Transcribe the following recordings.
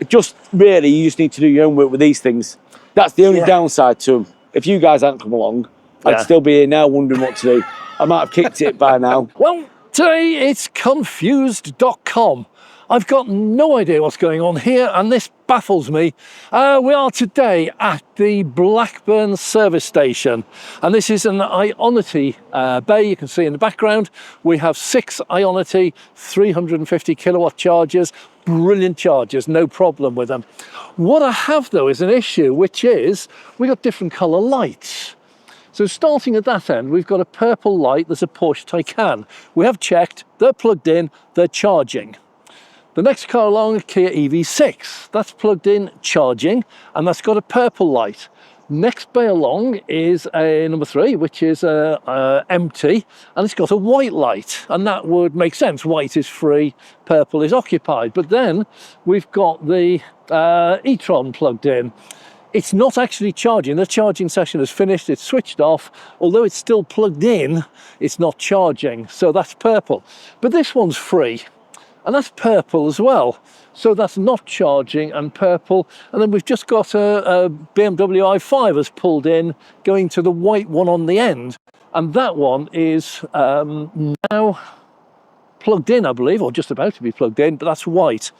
just really, you just need to do your own work with these things. That's the only downside to them. If you guys hadn't come along, I'd still be here now wondering what to do. I might have kicked it by now. Well, today it's confused.com. I've got no idea what's going on here, and this baffles me. We are today at the Blackburn service station, and this is an Ionity bay. You can see in the background we have 6 Ionity 350 kilowatt chargers. Brilliant chargers, no problem with them. What I have though is an issue, which is we got different colour lights. So starting at that end, we've got a purple light. There's a Porsche Taycan. We have checked, they're plugged in, they're charging. The next car along, Kia EV6, that's plugged in, charging, and that's got a purple light. Next bay along is a number 3, which is empty, and it's got a white light, and that would make sense. White is free, purple is occupied. But then we've got the e-tron plugged in. It's not actually charging. The charging session is finished, it's switched off. Although it's still plugged in, it's not charging, so that's purple. But this one's free. And that's purple as well. So that's not charging and purple. And then we've just got a BMW i5 has pulled in, going to the white one on the end. And that one is now plugged in, I believe, or just about to be plugged in, but that's white.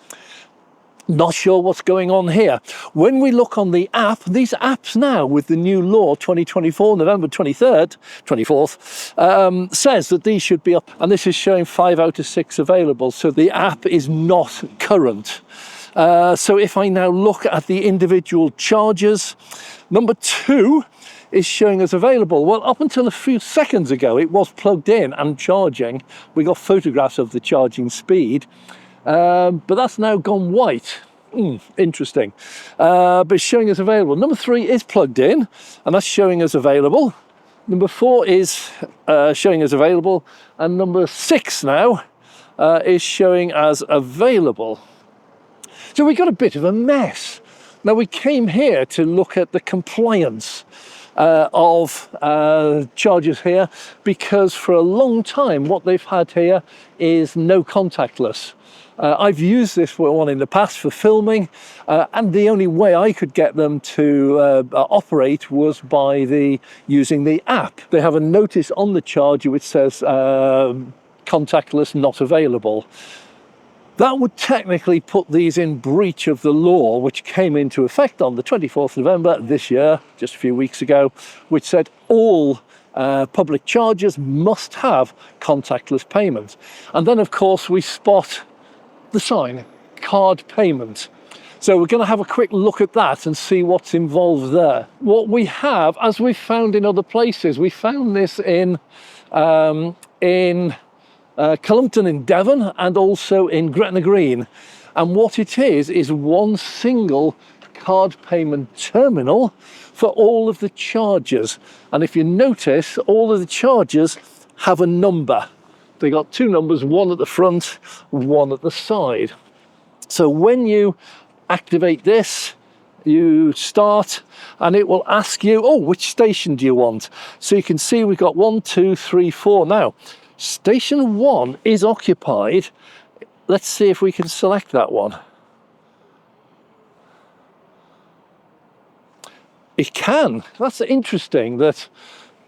Not sure what's going on here. When we look on the app, these apps now with the new law 2024, November 24th, says that these should be up, and this is showing 5 out of 6 available. So the app is not current. So if I now look at the individual chargers, number 2 is showing as available. Well, up until a few seconds ago, it was plugged in and charging. We got photographs of the charging speed. But that's now gone white. Interesting. But it's showing as available. Number 3 is plugged in, and that's showing as available. Number 4 is showing as available, and number 6 now is showing as available. So we got a bit of a mess. Now we came here to look at the compliance of chargers here, because for a long time what they've had here is no contactless. I've used this one in the past for filming, and the only way I could get them to operate was by using the app. They have a notice on the charger which says contactless not available. That would technically put these in breach of the law, which came into effect on the 24th of November this year, just a few weeks ago, which said all public chargers must have contactless payment. And then of course we spot the sign, card payment. So we're going to have a quick look at that and see what's involved there. What we have, as we've found in other places, we found this in Cullompton in Devon and also in Gretna Green. And what it is one single card payment terminal for all of the chargers. And if you notice, all of the chargers have a number. They got 2 numbers, one at the front, one at the side. So when you activate this, you start, and it will ask you, oh, which station do you want? So you can see we've got 1, 2, 3, 4. Now, station 1 is occupied. Let's see if we can select that one. It can. That's interesting that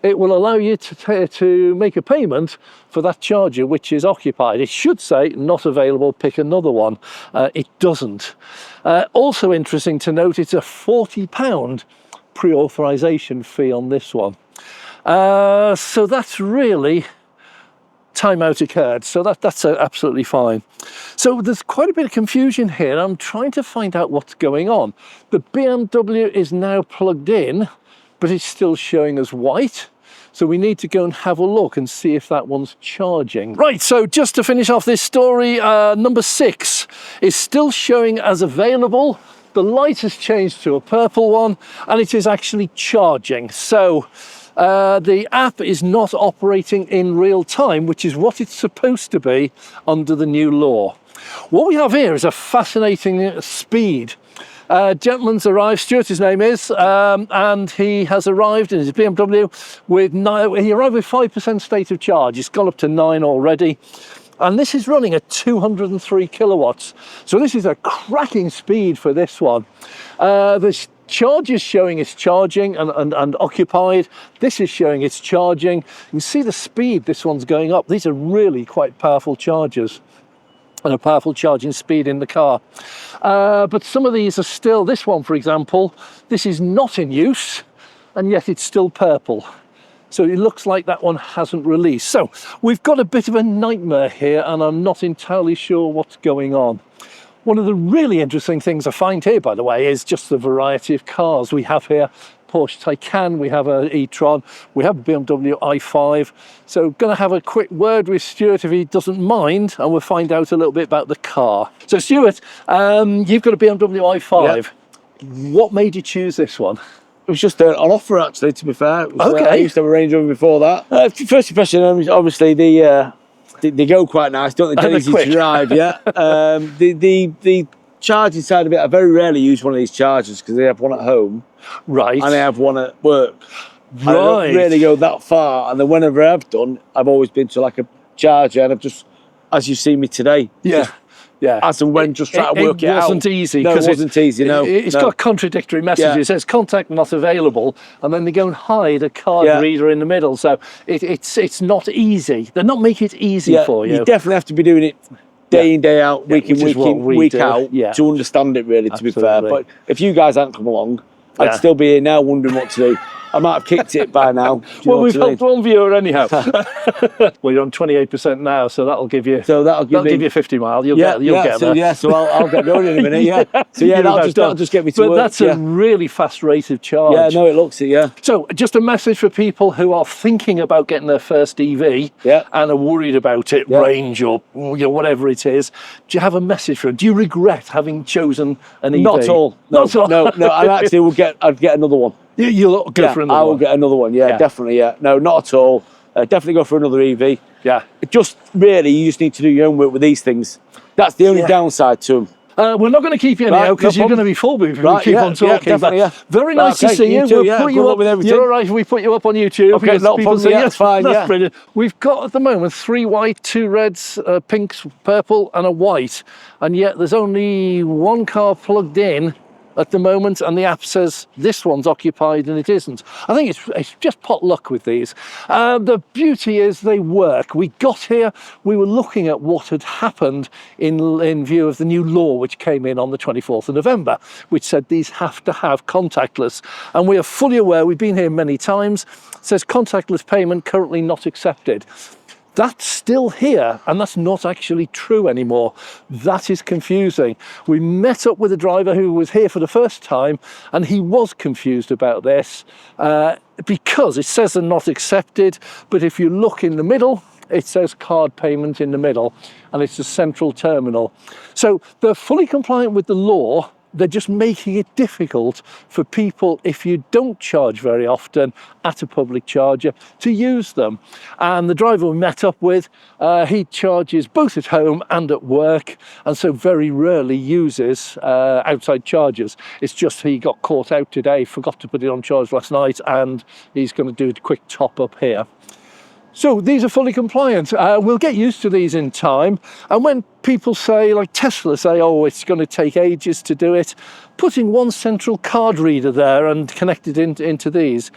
it will allow you to make a payment for that charger which is occupied. It should say not available, pick another one. It doesn't. Also interesting to note, it's a £40 pre-authorization fee on this one. So that's really timeout occurred, so that's absolutely fine. So there's quite a bit of confusion here. I'm trying to find out what's going on. The BMW is now plugged in, but it's still showing as white. So we need to go and have a look and see if that one's charging. Right, so just to finish off this story, number 6 is still showing as available. The light has changed to a purple one, and it is actually charging. So the app is not operating in real time, which is what it's supposed to be under the new law. What we have here is a fascinating speed. Gentleman's arrived, Stuart his name is, and he has arrived in his BMW with he arrived with 5% state of charge. It's gone up to 9 already. And this is running at 203 kilowatts. So this is a cracking speed for this one. The charge is showing it's charging and occupied. This is showing it's charging. You can see the speed this one's going up. These are really quite powerful chargers and a powerful charging speed in the car. But some of these are still, this one for example, this is not in use and yet it's still purple. So it looks like that one hasn't released. So we've got a bit of a nightmare here and I'm not entirely sure what's going on. One of the really interesting things I find here, by the way, is just the variety of cars we have here. Porsche Taycan, we have an e-tron, we have a BMW i5. So going to have a quick word with Stuart if he doesn't mind, and we'll find out a little bit about the car. So Stuart, you've got a BMW i5. Yep. What made you choose this one? It was just an offer, actually, to be fair. It was, okay. I used to have a Range Rover before that. First impression, obviously, they go quite nice, don't they? They're easy to drive, yeah. The charging side of it, I very rarely use one of these chargers because they have one at home. Right. And I have one at work. Right. I don't really go that far. And then whenever I've done, I've always been to like a charger and I've just, as you've seen me today. Yeah. Yeah. As and when, just try to work it out. It wasn't easy. No, it wasn't easy, no. It's got contradictory messages. Yeah. It says contact not available, and then they go and hide a card reader in the middle. So it's not easy. They're not making it easy for you. You definitely have to be doing it day in, day out, week in, week out, to understand it really, to be fair. But if you guys hadn't come along, I'd still be here now wondering what to do. I might have kicked it by now. Well, we've helped one viewer anyhow. Well, you're on 28% now, so that'll give you. So that'll give you 50 miles. You'll get there. Yeah, so I'll get going in a minute. Yeah. So yeah, that'll just get me to work. But that's a really fast rate of charge. Yeah, no, it looks it. Yeah. So just a message for people who are thinking about getting their first EV and are worried about it, range or whatever it is. Do you have a message for them? Do you regret having chosen an EV? Not at all. No, I actually I'd get another one. You'll go for another one? I will get another one, definitely, No, not at all. Definitely go for another EV. Yeah. It just really, you just need to do your own work with these things. That's the only downside to them. We're not going to keep you anyhow because you're going to be full if we keep on talking. Very nice to see you. Too, we'll put you up with everything. You're all right if we put you up on YouTube. Okay, not problem. That's fine. That's brilliant. We've got at the moment 3 white, 2 reds, pinks, purple, and a white, and yet there's only one car plugged in at the moment, and the app says this one's occupied and it isn't. I think it's just pot luck with these. The beauty is they work. We got here, we were looking at what had happened in view of the new law which came in on the 24th of November, which said these have to have contactless. And we are fully aware, we've been here many times, it says contactless payment currently not accepted. That's still here, and that's not actually true anymore. That is confusing. We met up with a driver who was here for the first time, and he was confused about this because it says they're not accepted, but if you look in the middle, it says card payment in the middle, and it's a central terminal. So they're fully compliant with the law. They're just making it difficult for people, if you don't charge very often at a public charger, to use them. And the driver we met up with, he charges both at home and at work, and so very rarely uses outside chargers. It's just he got caught out today, forgot to put it on charge last night, and he's going to do a quick top up here. So these are fully compliant. We'll get used to these in time. And when people say, like Tesla say, oh, it's going to take ages to do it, putting one central card reader there and connected into these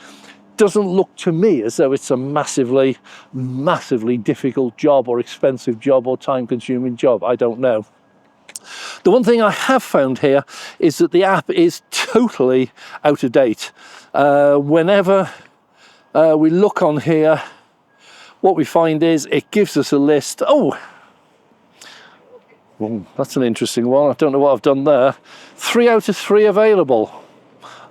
doesn't look to me as though it's a massively, massively difficult job or expensive job or time-consuming job. I don't know. The one thing I have found here is that the app is totally out of date. Whenever we look on here, what we find is it gives us a list. Oh, that's an interesting one. I don't know what I've done there. 3 out of 3 available,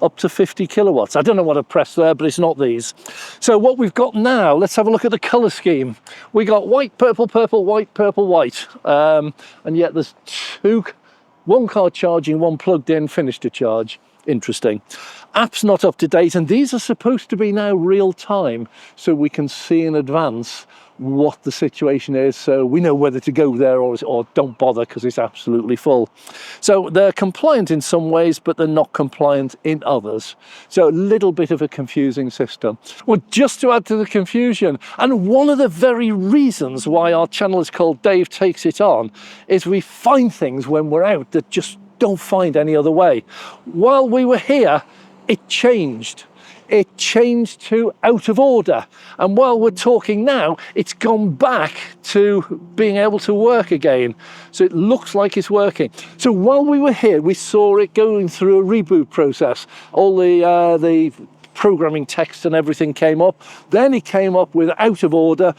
up to 50 kilowatts. I don't know what I pressed there, but it's not these. So what we've got now, let's have a look at the color scheme. We got white, purple, purple, white, purple, white. And yet there's 2, 1 car charging, 1 plugged in, finished to charge. Interesting. App's not up to date, and these are supposed to be now real time, so we can see in advance what the situation is, so we know whether to go there or don't bother because it's absolutely full. So they're compliant in some ways, but they're not compliant in others. So a little bit of a confusing system. Well, just to add to the confusion, and one of the very reasons why our channel is called Dave Takes It On, is we find things when we're out that just don't find any other way. While we were here, it changed. It changed to out of order. And while we're talking now, it's gone back to being able to work again. So it looks like it's working. So while we were here, we saw it going through a reboot process. All the programming text and everything came up. Then it came up with out of order.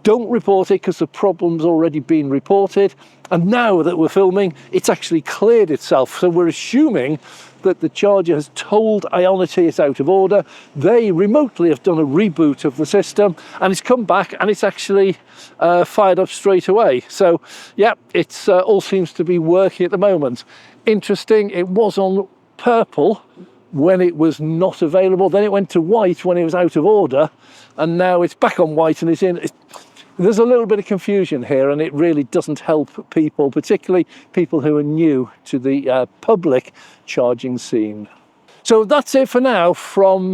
Don't report it because the problem's already been reported. And now that we're filming, it's actually cleared itself. So we're assuming that the charger has told Ionity it's out of order. They remotely have done a reboot of the system and it's come back and it's actually fired up straight away. So yeah, it's all seems to be working at the moment. Interesting, it was on purple when it was not available, then it went to white when it was out of order, and now it's back on white and it's in. There's a little bit of confusion here, and it really doesn't help people, particularly people who are new to the public charging scene. So that's it for now from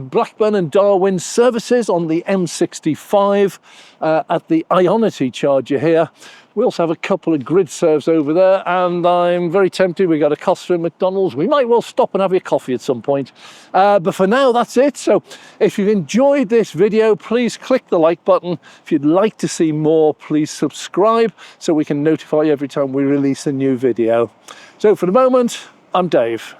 Blackburn and Darwen Services on the M65 at the Ionity charger here. We also have a couple of grid serves over there, and I'm very tempted. We got a Costa at McDonald's. We might well stop and have a coffee at some point. But for now, that's it. So if you've enjoyed this video, please click the like button. If you'd like to see more, please subscribe so we can notify you every time we release a new video. So for the moment, I'm Dave.